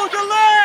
Go to left!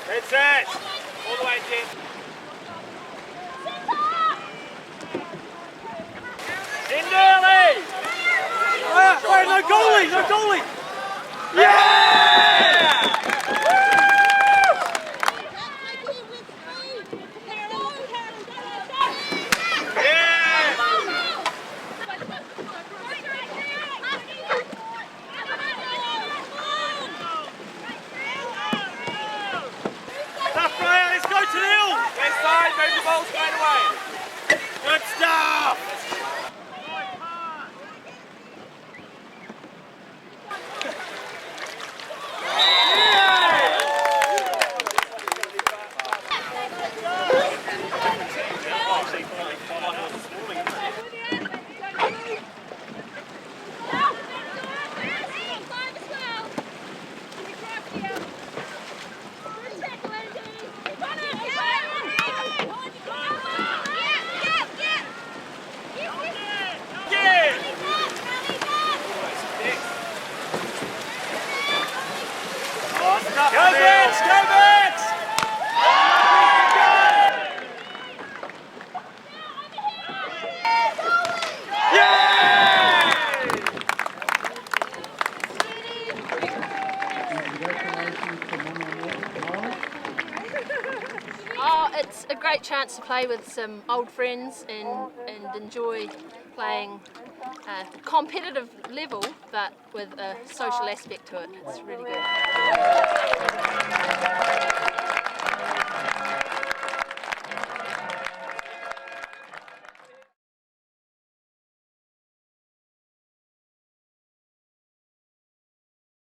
That's it! All the way, Jim. In early! Wait, no goalie! No goalie! Yeah! Good stuff! Go Vince! Go Vince! Oh, it's a great chance to play with some old friends and enjoy playing competitive level, but with a social aspect to it. It's really good.